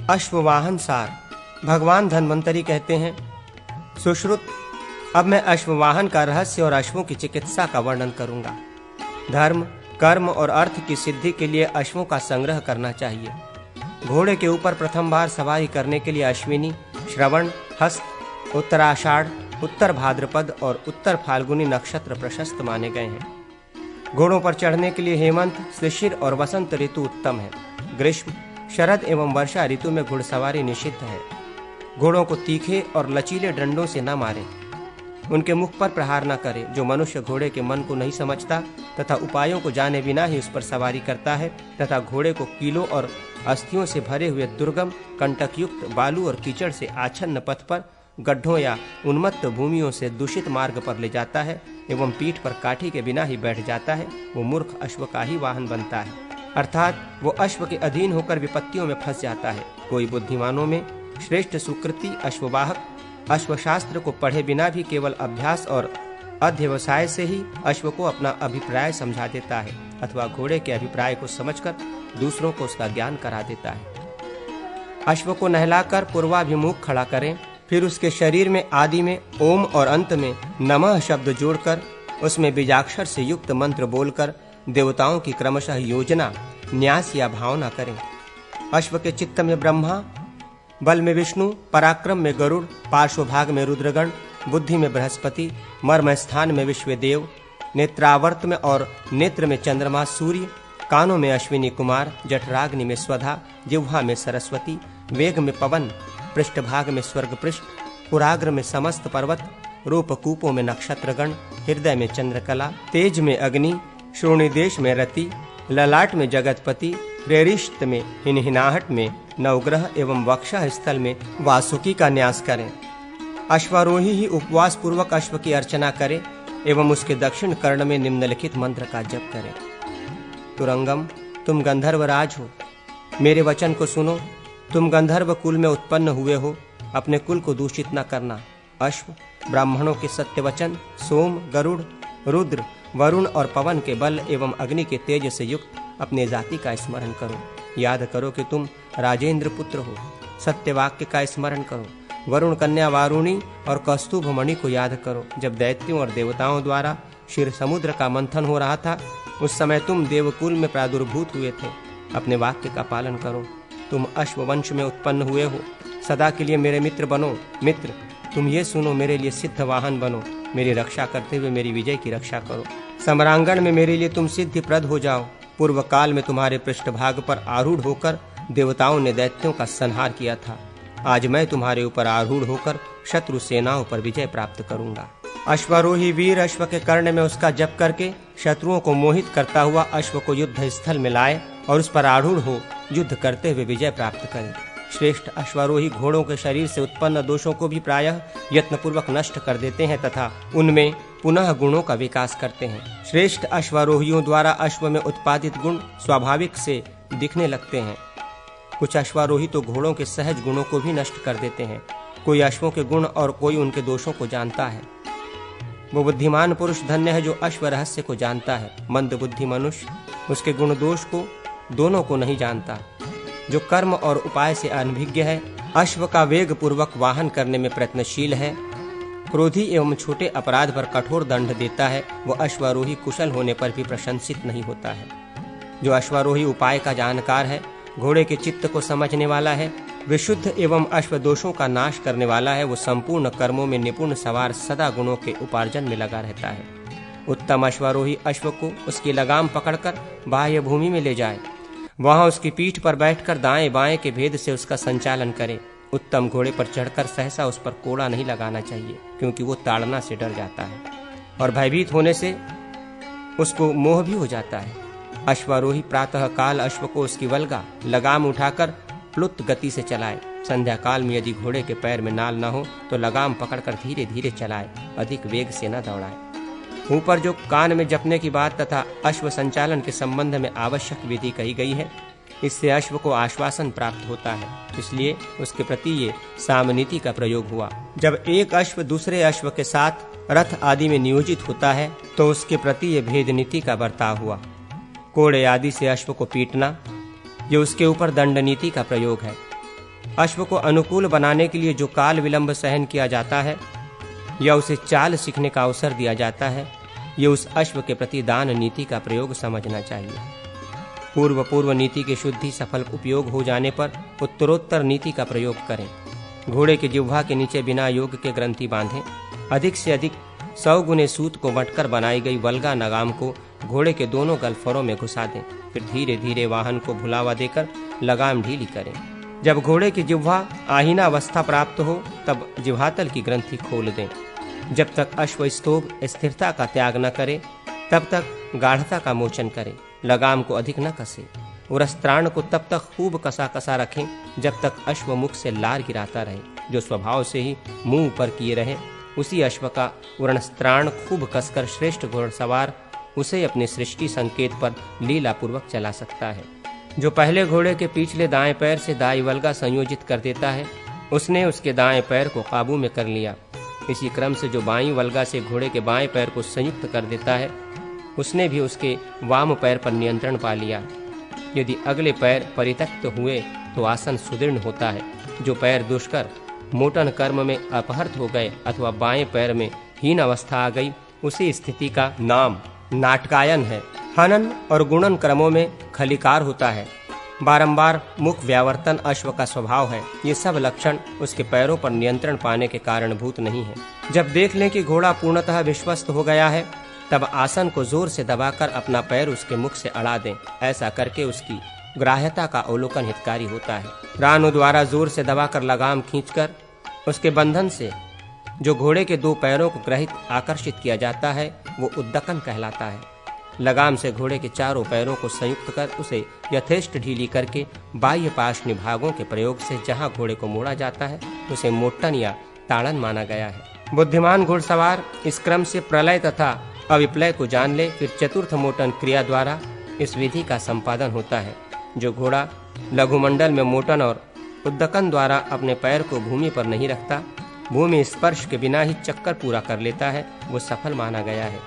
अश्ववाहन सार। भगवान धन्वंतरी कहते हैं, सुश्रुत, अब मैं अश्ववाहन का रहस्य और अश्वों की चिकित्सा का वर्णन करूंगा। धर्म, कर्म और अर्थ की सिद्धि के लिए अश्वों का संग्रह करना चाहिए। घोड़े के ऊपर प्रथम बार सवारी करने के लिए अश्विनी, श्रवण, हस्त, उत्तराषाढ़, उत्तर भाद्रपद और उत्तर फाल्गुनी नक्षत्र प्रशस्त माने गए हैं। घोड़ों पर चढ़ने के लिए हेमंत, शिशिर और वसंत ऋतु उत्तम है। ग्रीष्म, शरद एवं वर्षा ऋतु में घुड़सवारी निषिद्ध है। घोड़ों को तीखे और लचीले डंडों से न मारें, उनके मुख पर प्रहार न करें। जो मनुष्य घोड़े के मन को नहीं समझता तथा उपायों को जाने बिना ही उस पर सवारी करता है तथा घोड़े को कीलों और अस्थियों से भरे हुए दुर्गम, कंटकयुक्त, बालू और कीचड़ से आच्छन्न पथ पर, गड्ढों या उन्मत्त भूमियों से दूषित मार्ग पर ले जाता है एवं पीठ पर काठी के बिना ही बैठ जाता है, वो मूर्ख अश्व का ही वाहन बनता है, अर्थात वो अश्व के अधीन होकर विपत्तियों में फंस जाता है। कोई बुद्धिमानों में श्रेष्ठ सुकृति अश्ववाहक अश्वशास्त्र को पढ़े बिना भी केवल अभ्यास और अध्यवसाय से ही अश्व को अपना अभिप्राय समझा देता है अथवा घोड़े के अभिप्राय को समझकर दूसरों को उसका ज्ञान करा देता है। अश्व को नहलाकर पूर्वाभिमुख खड़ा करें, फिर उसके शरीर में आदि में ओम और अंत में नमः शब्द जोड़कर उसमें बीजाक्षर से युक्त मंत्र बोलकर देवताओं की क्रमशः योजना, न्यास या भावना करें। अश्व के चित्त में ब्रह्मा, बल में विष्णु, पराक्रम में गरुड़, पार्श्वभाग में रुद्रगण, बुद्धि में बृहस्पति, मर्म स्थान में विश्वदेव, नेत्रावर्त में और नेत्र में चंद्रमा सूर्य, कानों में अश्विनी कुमार, जठराग्नि में स्वधा, जिह्वा में सरस्वती, वेग में पवन, पृष्ठभाग में स्वर्ग पृष्ठ, पुराग्र में समस्त पर्वत, रूपकूपों में नक्षत्रगण, हृदय में चंद्रकला, तेज में अग्नि, श्रोणिदेश में रति, ललाट में जगतपति, रेरिष्ट में हिनहिनाहट में नवग्रह एवं वक्षः स्थल में वासुकी का न्यास करें। अश्वारोही ही उपवास पूर्वक अश्व की अर्चना करे एवं उसके दक्षिण कर्ण में निम्नलिखित मंत्र का जप करें। तुरंगम, तुम गंधर्वराज हो, मेरे वचन को सुनो। तुम गंधर्व कुल में उत्पन्न हुए हो, अपने कुल को दूषित न करना। अश्व, ब्राह्मणों के सत्य वचन, सोम, गरुड़, रुद्र, वरुण और पवन के बल एवं अग्नि के तेज से युक्त अपने जाति का स्मरण करो। याद करो कि तुम राजेंद्र पुत्र हो। सत्य वाक्य का स्मरण करो। वरुण कन्या वारुणी और कौस्तुभ मणि को याद करो। जब दैत्यों और देवताओं द्वारा क्षीर समुद्र का मंथन हो रहा था, उस समय तुम देवकुल में प्रादुर्भूत हुए थे। अपने वाक्य का पालन करो। तुम अश्ववंश में उत्पन्न हुए हो, सदा के लिए मेरे मित्र बनो। मित्र, तुम ये सुनो, मेरे लिए सिद्ध वाहन बनो। मेरी रक्षा करते हुए मेरी विजय की रक्षा करो। सम्रांगण में मेरे लिए तुम सिद्धि प्रद हो जाओ। पूर्व काल में तुम्हारे पृष्ठभाग पर आरूढ़ होकर देवताओं ने दैत्यों का संहार किया था। आज मैं तुम्हारे ऊपर आरूढ़ होकर शत्रु सेनाओं पर विजय प्राप्त करूंगा। अश्वारोही वीर अश्व के कर्ण में उसका जप करके शत्रुओं को मोहित करता हुआ अश्व को युद्ध स्थल में लाए और उस पर आरूढ़ हो युद्ध करते हुए विजय प्राप्त करे। श्रेष्ठ अश्वारोही घोड़ों के शरीर से उत्पन्न दोषों को भी प्रायः यत्नपूर्वक नष्ट कर देते हैं तथा उनमें पुनः गुणों का विकास करते हैं। श्रेष्ठ अश्वारोहियों द्वारा अश्व में उत्पादित गुण स्वाभाविक से दिखने लगते हैं। कुछ अश्वारोही तो घोड़ों के सहज गुणों को भी नष्ट कर देते हैं। कोई अश्वों के गुण और कोई उनके दोषों को जानता है। वो बुद्धिमान पुरुष धन्य है जो अश्व रहस्य को जानता है। मंद बुद्धि मनुष्य उसके गुण दोष को दोनों को नहीं जानता। जो कर्म और उपाय से अनभिज्ञ है, अश्व का वेग पूर्वक वाहन करने में प्रयत्नशील है, क्रोधी एवं छोटे अपराध पर कठोर दंड देता है, वो अश्वारोही कुशल होने पर भी प्रशंसित नहीं होता है। जो अश्वारोही उपाय का जानकार है, घोड़े के चित्त को समझने वाला है, विशुद्ध एवं अश्व दोषों का नाश करने वाला है, वो संपूर्ण कर्मों में निपुण सवार सदा गुणों के उपार्जन में लगा रहता है। उत्तम अश्वारोही अश्व को उसकी लगाम पकड़कर बाह्य भूमि में ले जाए, वहां उसकी पीठ पर बैठकर दाएं बाएं के भेद से उसका संचालन करे। उत्तम घोड़े पर चढ़कर सहसा उस पर कोड़ा नहीं लगाना चाहिए, क्योंकि वो ताड़ना से डर जाता है और भयभीत होने से उसको मोह भी हो जाता है। अश्वारोही प्रातः काल अश्व को उसकी वल्गा लगाम उठाकर प्लुत गति से चलाए। संध्या काल में यदि घोड़े के पैर में नाल न हो तो लगाम पकड़कर धीरे धीरे चलाए, अधिक वेग से न दौड़ाए। ऊपर जो कान में जपने की बात तथा अश्व संचालन के संबंध में आवश्यक विधि कही गई है, इससे अश्व को आश्वासन प्राप्त होता है, इसलिए उसके प्रति ये सामनीति का प्रयोग हुआ। जब एक अश्व दूसरे अश्व के साथ रथ आदि में नियोजित होता है तो उसके प्रति ये भेद नीति का बर्ताव हुआ। कोड़े आदि से अश्व को पीटना, ये उसके ऊपर दंड नीति का प्रयोग है। अश्व को अनुकूल बनाने के लिए जो काल विलंब सहन किया जाता है या उसे चाल सीखने का अवसर दिया जाता है, ये उस अश्व के प्रति दान नीति का प्रयोग समझना चाहिए। पूर्व नीति की शुद्धि सफल उपयोग हो जाने पर उत्तरोत्तर नीति का प्रयोग करें। घोड़े के जिह्वा के नीचे बिना योग के ग्रंथि बांधें। अधिक से अधिक 100 गुने सूत को मटकर बनाई गई वल्गा लगाम को घोड़े के दोनों गलफरों में घुसा दें। फिर धीरे धीरे वाहन को भुलावा देकर लगाम ढीली करें। जब घोड़े की जिह्वा आहीना अवस्था प्राप्त हो तब जिह्वातल की ग्रंथि खोल दें। जब तक अश्व स्तोभ स्थिरता का त्याग न करे तब तक गाढ़ता का मोचन करें। लगाम को अधिक न कसे और स्त्राण को तब तक खूब कसा कसा रखें जब तक अश्व मुख से लार गिराता रहे। जो स्वभाव से ही मुंह ऊपर किए रहे उसी अश्व का उरणस्त्राण खूब कसकर श्रेष्ठ घोड़सवार उसे अपने सृष्टि संकेत पर लीला पूर्वक चला सकता है। जो पहले घोड़े के पिछले दाएं पैर से दाई वल्गा संयोजित कर देता है उसने उसके दाएं पैर को काबू में कर लिया। इसी क्रम से जो बाईं वल्गा से घोड़े के बाएं पैर को संयुक्त कर देता है उसने भी उसके वाम पैर पर नियंत्रण पा लिया। यदि अगले पैर परित्यक्त हुए तो आसन सुदृढ़ होता है। जो पैर दुष्कर मोटन कर्म में अपहृत हो गए अथवा बाएं पैर में हीन अवस्था आ गई उसी स्थिति का नाम नाटकायन है। हनन और गुणन क्रमों में खलिकार होता है। बारंबार मुख व्यावर्तन अश्व का स्वभाव है। ये सब लक्षण उसके पैरों पर नियंत्रण पाने के कारणभूत नहीं है। जब देख लें कि घोड़ा पूर्णतः विश्वस्त हो गया है तब आसन को जोर से दबाकर अपना पैर उसके मुख से अड़ा दें। ऐसा करके उसकी ग्राह्यता का अवलोकन हितकारी होता है। रानों द्वारा जोर से दबाकर लगाम खींचकर उसके बंधन से जो घोड़े के दो पैरों को ग्रहित आकर्षित किया जाता है वो उद्दकन कहलाता है। लगाम से घोड़े के चारों पैरों को संयुक्त कर उसे यथेष्ट ढीली करके बाह्य पार्श्व भागों के प्रयोग से जहां घोड़े को मोड़ा जाता है उसे मोटन या ताड़न माना गया है। बुद्धिमान घुड़सवार इस क्रम से प्रलय तथा अविप्लय को जान ले। फिर चतुर्थ मोटन क्रिया द्वारा इस विधि का संपादन होता है। जो घोड़ा लघुमंडल में मोटन और उद्दकन द्वारा अपने पैर को भूमि पर नहीं रखता, भूमि स्पर्श के बिना ही चक्कर पूरा कर लेता है, वो सफल माना गया है।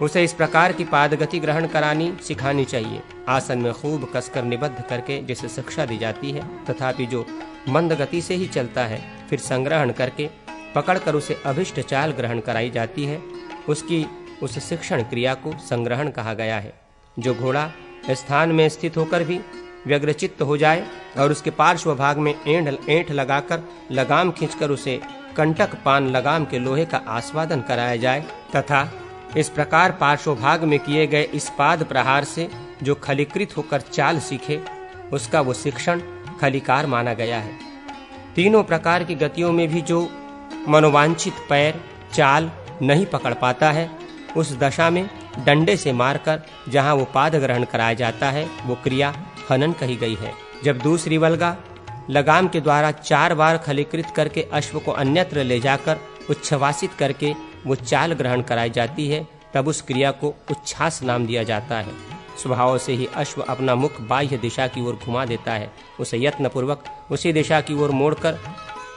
उसे इस प्रकार की पादगति ग्रहण करानी सिखानी चाहिए। आसन में खूब कसकर निबद्ध करके जिसे शिक्षा दी जाती है, तथापि जो मंद गति से ही चलता है फिर संग्रहण करके पकड़कर उसे अभिष्ट चाल ग्रहण कराई जाती है, उसकी उस शिक्षण क्रिया को संग्रहण कहा गया है। जो घोड़ा स्थान में स्थित होकर भी व्यग्रचित्त हो जाए और उसके पार्श्व भाग में ऐंठ लगाकर लगाम खींचकर उसे कंटक पान लगाम के लोहे का आस्वादन कराया जाए तथा इस प्रकार पार्श्व भाग में किए गए इस्पाद प्रहार से जो खलीकृत होकर चाल सीखे उसका वो शिक्षण खलिकार माना गया है। तीनों प्रकार की गतियों में भी जो मनोवांछित पैर चाल नहीं पकड़ पाता है उस दशा में डंडे से मारकर जहां वो पाद ग्रहण कराया जाता है वो क्रिया हनन कही गई है। जब दूसरी वल्गा लगाम के द्वारा 4 बार खलीकृत करके अश्व को अन्यत्र ले जाकर उच्छ्वासित करके वो चाल ग्रहण कराई जाती है तब उस क्रिया को उच्छ्वास नाम दिया जाता है। स्वभाव से ही अश्व अपना मुख बाह्य दिशा की ओर घुमा देता है। उसे यत्नपूर्वक उसी दिशा की ओर मोड़कर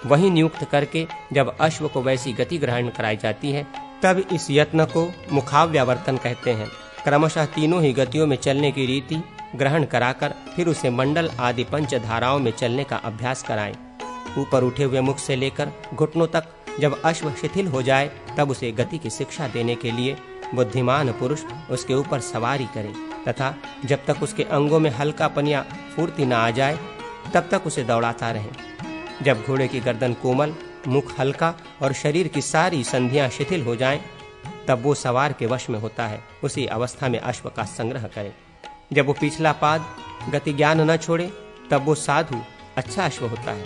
वहीं नियुक्त करके जब अश्व को वैसी गति ग्रहण कराई जाती है तब इस यत्न को मुखाव्यावर्तन कहते हैं। क्रमशः तीनों ही गतियों में चलने की रीति ग्रहण कराकर फिर उसे मंडल आदि पंच धाराओं में चलने का अभ्यास कराएं। ऊपर उठे हुए मुख से लेकर घुटनों तक जब अश्व शिथिल हो जाए तब उसे गति की शिक्षा देने के लिए बुद्धिमान पुरुष उसके ऊपर सवारी करे तथा जब तक उसके अंगों में हल्कापन या फुर्ती न आ जाए तब तक उसे दौड़ाता रहे। जब घोड़े की गर्दन कोमल, मुख हल्का और शरीर की सारी संधियां शिथिल हो जाएं, तब वो सवार के वश में होता है। उसी अवस्था में अश्व का संग्रह करे। जब वो पिछला पाद गति ज्ञान न छोड़े तब वो साधु अच्छा अश्व होता है।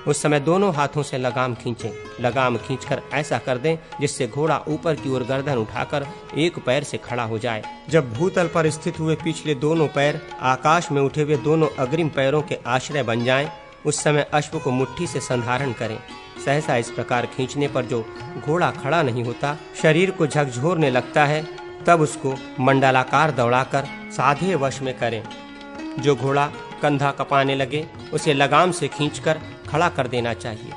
उस समय दोनों हाथों से लगाम खींचें। लगाम खींचकर ऐसा कर दें जिससे घोड़ा ऊपर की ओर गर्दन उठाकर एक पैर से खड़ा हो जाए। जब भूतल पर स्थित हुए पिछले दोनों पैर आकाश में उठे हुए दोनों अग्रिम पैरों के आश्रय बन जाएं, उस समय अश्व को मुट्ठी से संधारण करें। सहसा इस प्रकार खींचने पर जो घोड़ा खड़ा नहीं होता, शरीर को झकझोरने लगता है, तब उसको मंडलाकार दौड़ाकर साधे वश में करें। जो घोड़ा कंधा कपाने लगे उसे लगाम से खींचकर खड़ा कर देना चाहिए।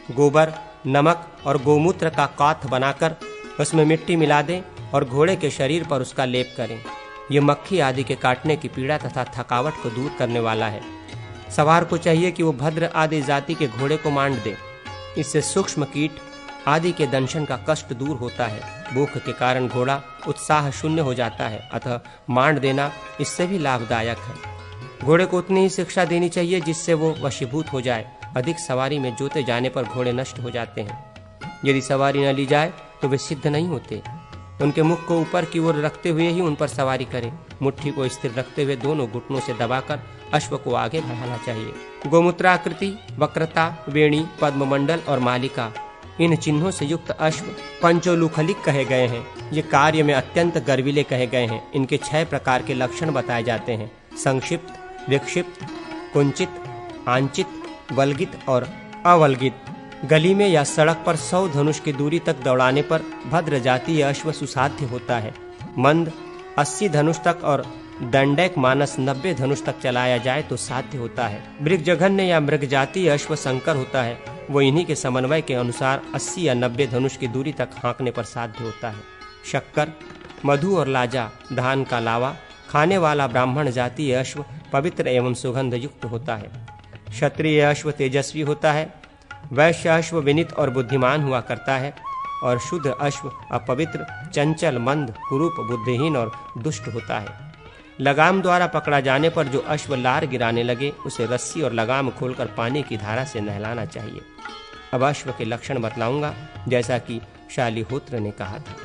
गोबर, नमक और गोमूत्र का काथ बनाकर उसमें मिट्टी मिला दें और घोड़े के शरीर पर उसका लेप करें। ये मक्खी आदि के काटने की पीड़ा तथा थकावट को दूर करने वाला है। सवार को चाहिए कि वो भद्र आदि जाति के घोड़े को मांड दे। इससे सूक्ष्म कीट आदि के दंशन का कष्ट दूर होता है। भूख के कारण घोड़ा उत्साह शून्य हो जाता है, अतः मांड देना इससे भी लाभदायक है। घोड़े को उतनी ही शिक्षा देनी चाहिए जिससे वो वशीभूत हो जाए। अधिक सवारी में जोते जाने पर घोड़े नष्ट हो जाते हैं। यदि सवारी न ली जाए तो वे सिद्ध नहीं होते। उनके मुख को ऊपर की ओर रखते हुए ही उन पर सवारी करें। मुट्ठी को स्थिर रखते हुए दोनों घुटनों से दबाकर अश्व को आगे बढ़ाना चाहिए। गोमूत्राकृति, वक्रता, वेणी, पद्ममंडल और मालिका, इन चिन्हों से युक्त अश्व पंचोलूखलिक कहे गए हैं। ये कार्य में अत्यंत गर्विले कहे गए हैं। इनके 6 प्रकार के लक्षण बताए जाते हैं: संक्षिप्त, विक्षिप्त, कुंचित, आंचित, वल्गित और अवल्गित। गली में या सड़क पर 100 धनुष की दूरी तक दौड़ाने पर भद्र जातीय अश्व सुसाध्य होता है। मंद 80 धनुष तक और दंडैक मानस 90 धनुष तक चलाया जाए तो साध्य होता है। मृगजघन्य या मृग जातीय अश्व संकर होता है। वो इन्हीं के समन्वय के अनुसार 80 या 90 धनुष की दूरी तक हाँकने पर साध्य होता है। शक्कर, मधु और लाजा, धान का लावा खाने वाला ब्राह्मण जातीय अश्व पवित्र एवं सुगंध युक्त होता है। क्षत्रिय अश्व तेजस्वी होता है। वैश्य अश्व विनीत और बुद्धिमान हुआ करता है और शुद्ध अश्व अपवित्र, चंचल, मंद, कुरूप, बुद्धिहीन और दुष्ट होता है। लगाम द्वारा पकड़ा जाने पर जो अश्व लार गिराने लगे उसे रस्सी और लगाम खोलकर पानी की धारा से नहलाना चाहिए। अब अश्व के लक्षण बतलाऊंगा जैसा कि शालिहोत्र ने कहा था।